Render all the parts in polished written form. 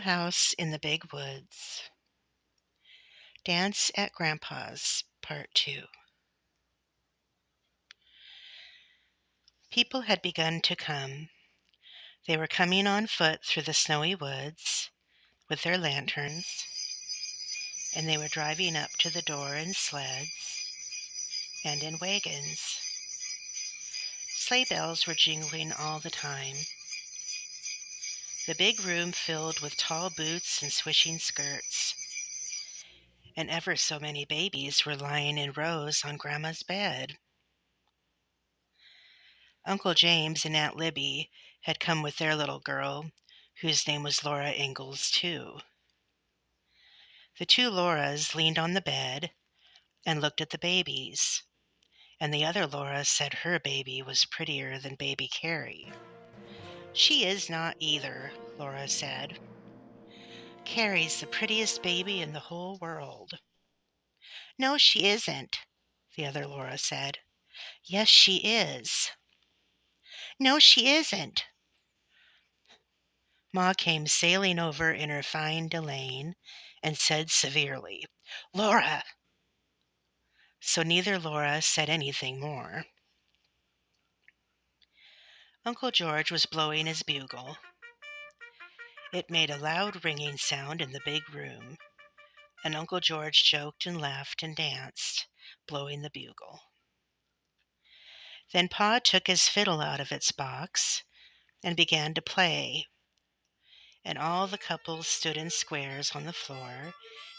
House in the Big Woods. Dance at Grandpa's, Part 2. People had begun to come. They were coming on foot through the snowy woods with their lanterns, and they were driving up to the door in sleds and in wagons. Sleigh bells were jingling all the time. The big room filled with tall boots and swishing skirts, and ever so many babies were lying in rows on Grandma's bed. Uncle James and Aunt Libby had come with their little girl, whose name was Laura Ingalls, too. The two Lauras leaned on the bed and looked at the babies, and the other Laura said her baby was prettier than baby Carrie. "She is not either," Laura said. "Carrie's the prettiest baby in the whole world." "No, she isn't," the other Laura said. "Yes, she is." "No, she isn't." Ma came sailing over in her fine Delaine and said severely, "Laura!" So neither Laura said anything more. Uncle George was blowing his bugle. It made a loud ringing sound in the big room, and Uncle George joked and laughed and danced, blowing the bugle. Then Pa took his fiddle out of its box and began to play, and all the couples stood in squares on the floor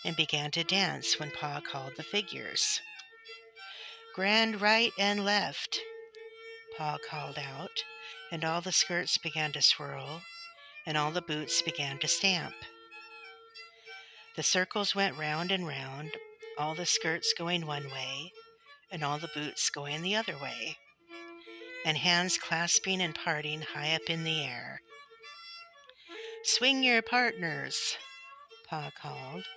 and began to dance when Pa called the figures. "Grand right and left," Pa called out, and all the skirts began to swirl, and all the boots began to stamp. The circles went round and round, all the skirts going one way, and all the boots going the other way, and hands clasping and parting high up in the air. "Swing your partners," Pa called,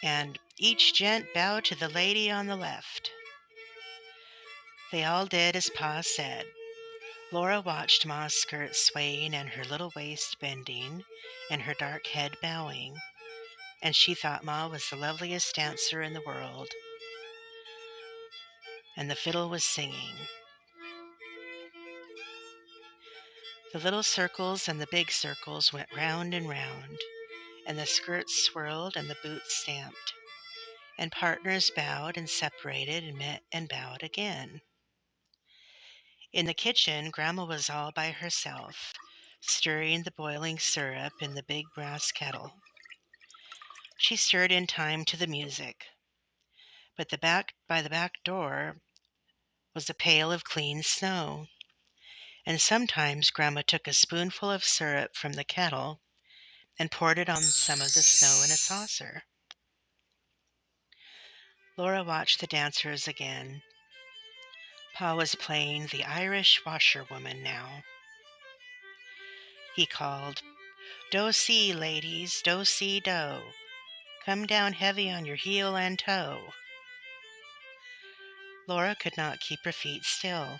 and "each gent bow to the lady on the left." They all did as Pa said. Laura watched Ma's skirt swaying and her little waist bending and her dark head bowing, and she thought Ma was the loveliest dancer in the world. And the fiddle was singing. The little circles and the big circles went round and round, and the skirts swirled and the boots stamped, and partners bowed and separated and met and bowed again. In the kitchen, Grandma was all by herself, stirring the boiling syrup in the big brass kettle. She stirred in time to the music, but by the back door was a pail of clean snow, and sometimes Grandma took a spoonful of syrup from the kettle and poured it on some of the snow in a saucer. Laura watched the dancers again. Pa was playing the Irish-Washerwoman now. He called, "Do-si, ladies, do-si-do. Come down heavy on your heel and toe." Laura could not keep her feet still.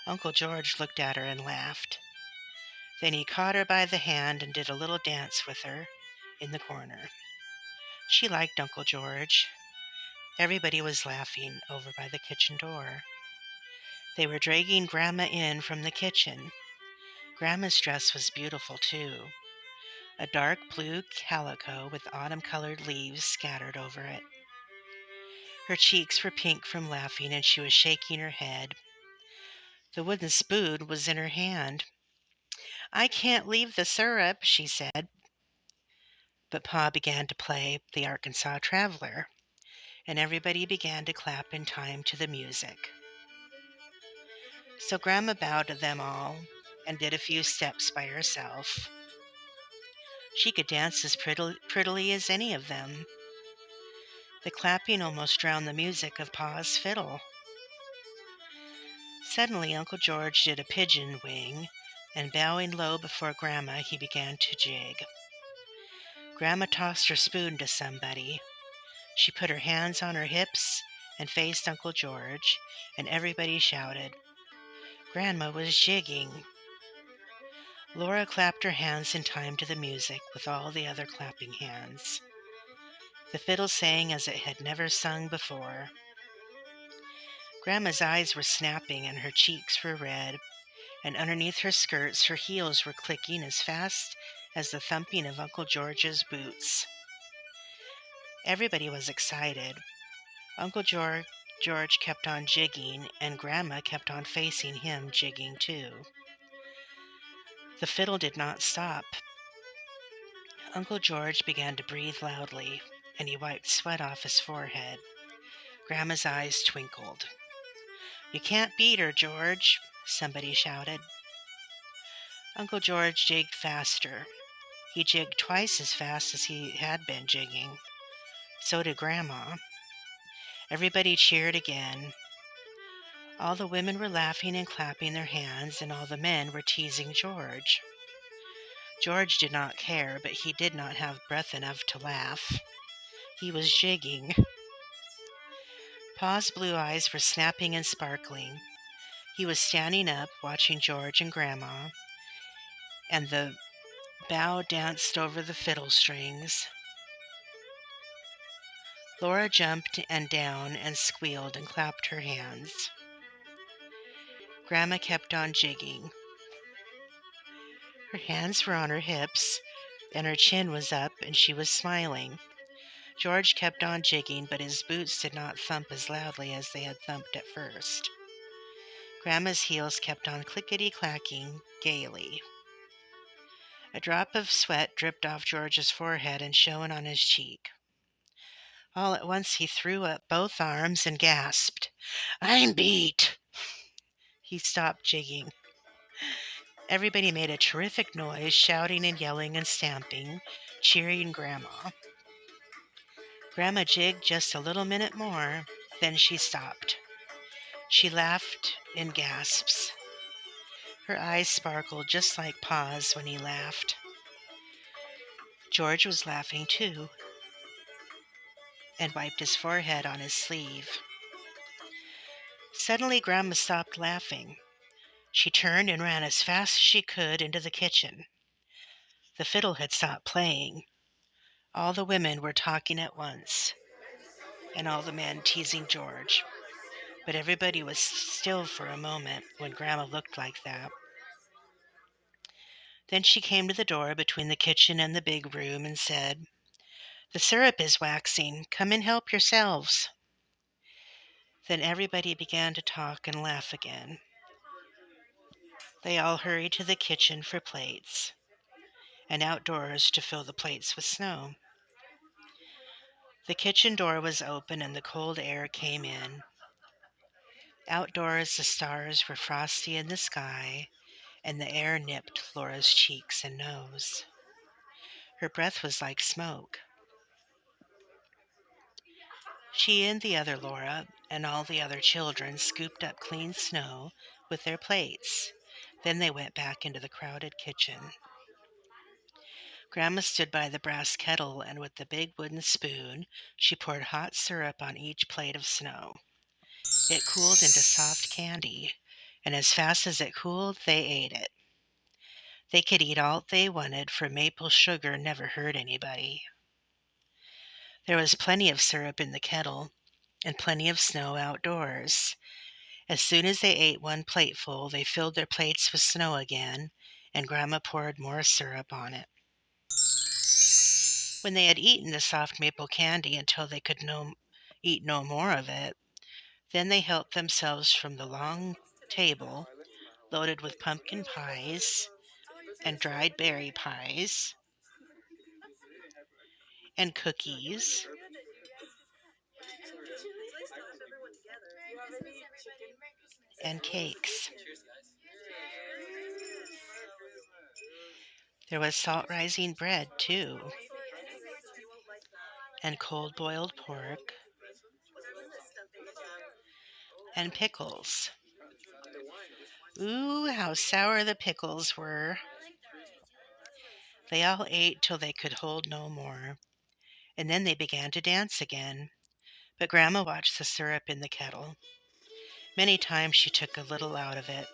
Uncle George looked at her and laughed. Then he caught her by the hand and did a little dance with her in the corner. She liked Uncle George. Everybody was laughing over by the kitchen door. They were dragging Grandma in from the kitchen. Grandma's dress was beautiful, too. A dark blue calico with autumn-colored leaves scattered over it. Her cheeks were pink from laughing, and she was shaking her head. The wooden spoon was in her hand. "I can't leave the syrup," she said. But Pa began to play the Arkansas Traveler, and everybody began to clap in time to the music. So Grandma bowed to them all and did a few steps by herself. She could dance as prettily as any of them. The clapping almost drowned the music of Pa's fiddle. Suddenly Uncle George did a pigeon wing, and bowing low before Grandma, he began to jig. Grandma tossed her spoon to somebody. She put her hands on her hips and faced Uncle George, and everybody shouted. Grandma was jigging. Laura clapped her hands in time to the music with all the other clapping hands. The fiddle sang as it had never sung before. Grandma's eyes were snapping and her cheeks were red, and underneath her skirts her heels were clicking as fast as the thumping of Uncle George's boots. Everybody was excited. Uncle George kept on jigging, and Grandma kept on facing him, jigging too. The fiddle did not stop. Uncle George began to breathe loudly, and he wiped sweat off his forehead. Grandma's eyes twinkled. "You can't beat her, George," somebody shouted. Uncle George jigged faster. He jigged twice as fast as he had been jigging. So did Grandma. Everybody cheered again. All the women were laughing and clapping their hands, and all the men were teasing George. George did not care, but he did not have breath enough to laugh. He was jigging. Pa's blue eyes were snapping and sparkling. He was standing up, watching George and Grandma, and the bow danced over the fiddle strings. Laura jumped and down and squealed and clapped her hands. Grandma kept on jigging. Her hands were on her hips, and her chin was up, and she was smiling. George kept on jigging, but his boots did not thump as loudly as they had thumped at first. Grandma's heels kept on clickety-clacking gaily. A drop of sweat dripped off George's forehead and shone on his cheek. All at once he threw up both arms and gasped, "I'm beat!" He stopped jigging. Everybody made a terrific noise, shouting and yelling and stamping, cheering Grandma. Grandma jigged just a little minute more, then she stopped. She laughed in gasps. Her eyes sparkled just like Pa's when he laughed. George was laughing too, and wiped his forehead on his sleeve. Suddenly Grandma stopped laughing. She turned and ran as fast as she could into the kitchen. The fiddle had stopped playing. All the women were talking at once, and all the men teasing George. But everybody was still for a moment when Grandma looked like that. Then she came to the door between the kitchen and the big room and said, "The syrup is waxing. Come and help yourselves." Then everybody began to talk and laugh again. They all hurried to the kitchen for plates, and outdoors to fill the plates with snow. The kitchen door was open and the cold air came in. Outdoors the stars were frosty in the sky, and the air nipped Laura's cheeks and nose. Her breath was like smoke. She and the other Laura and all the other children scooped up clean snow with their plates. Then they went back into the crowded kitchen. Grandma stood by the brass kettle, and with the big wooden spoon, she poured hot syrup on each plate of snow. It cooled into soft candy, and as fast as it cooled, they ate it. They could eat all they wanted, for maple sugar never hurt anybody. There was plenty of syrup in the kettle, and plenty of snow outdoors. As soon as they ate one plateful, they filled their plates with snow again, and Grandma poured more syrup on it. When they had eaten the soft maple candy until they could eat no more of it, then they helped themselves from the long table loaded with pumpkin pies and dried berry pies and cookies and cakes. There was salt rising bread, too, and cold boiled pork and pickles. Ooh, how sour the pickles were. They all ate till they could hold no more, and then they began to dance again. But Grandma watched the syrup in the kettle. Many times she took a little out of it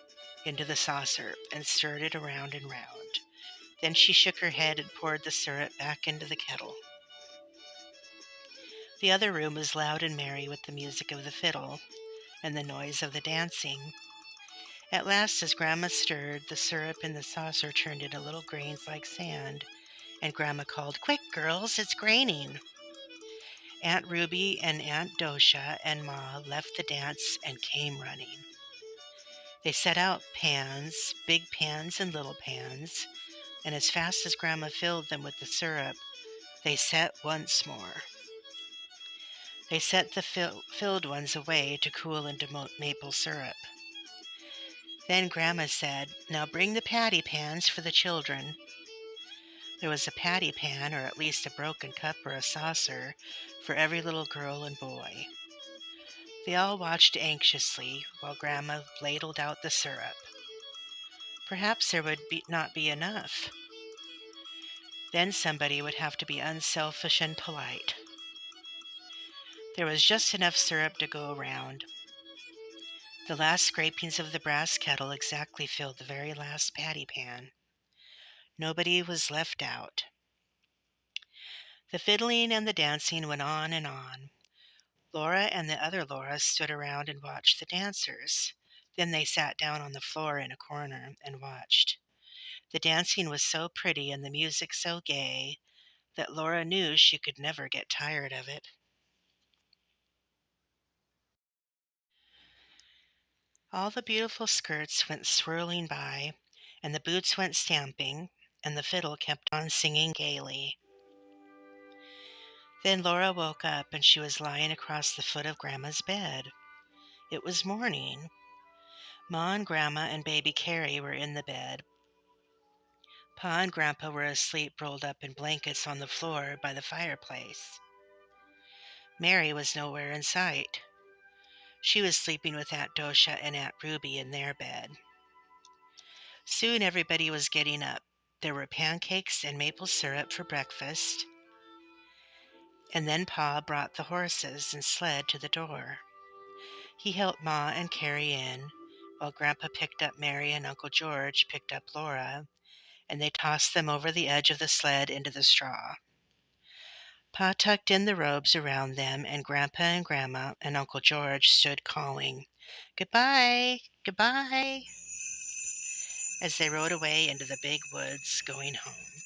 into the saucer and stirred it around and round. Then she shook her head and poured the syrup back into the kettle. The other room was loud and merry with the music of the fiddle and the noise of the dancing. At last, as Grandma stirred, the syrup in the saucer turned into little grains like sand, and Grandma called, "Quick, girls, it's graining." Aunt Ruby and Aunt Dosha and Ma left the dance and came running. They set out pans, big pans and little pans, and as fast as Grandma filled them with the syrup, they set once more. They set the filled ones away to cool into maple syrup. Then Grandma said, "Now bring the patty pans for the children." There was a patty pan, or at least a broken cup or a saucer, for every little girl and boy. They all watched anxiously while Grandma ladled out the syrup. Perhaps there would not be enough. Then somebody would have to be unselfish and polite. There was just enough syrup to go around. The last scrapings of the brass kettle exactly filled the very last patty pan. Nobody was left out. The fiddling and the dancing went on and on. Laura and the other Laura stood around and watched the dancers. Then they sat down on the floor in a corner and watched. The dancing was so pretty and the music so gay that Laura knew she could never get tired of it. All the beautiful skirts went swirling by, and the boots went stamping, and the fiddle kept on singing gaily. Then Laura woke up, and she was lying across the foot of Grandma's bed. It was morning. Ma and Grandma and baby Carrie were in the bed. Pa and Grandpa were asleep rolled up in blankets on the floor by the fireplace. Mary was nowhere in sight. She was sleeping with Aunt Dosha and Aunt Ruby in their bed. Soon everybody was getting up. There were pancakes and maple syrup for breakfast, and then Pa brought the horses and sled to the door. He helped Ma and Carrie in, while Grandpa picked up Mary and Uncle George picked up Laura, and they tossed them over the edge of the sled into the straw. Pa tucked in the robes around them, and Grandpa and Grandma and Uncle George stood calling, "Goodbye, goodbye," as they rode away into the big woods going home.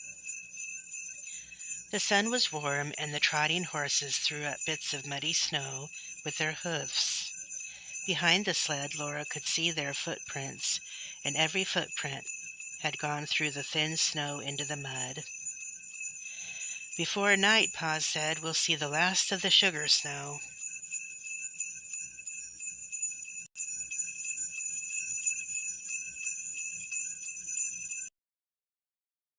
The sun was warm, and the trotting horses threw up bits of muddy snow with their hoofs. Behind the sled, Laura could see their footprints, and every footprint had gone through the thin snow into the mud. "Before night," Pa said, "we'll see the last of the sugar snow."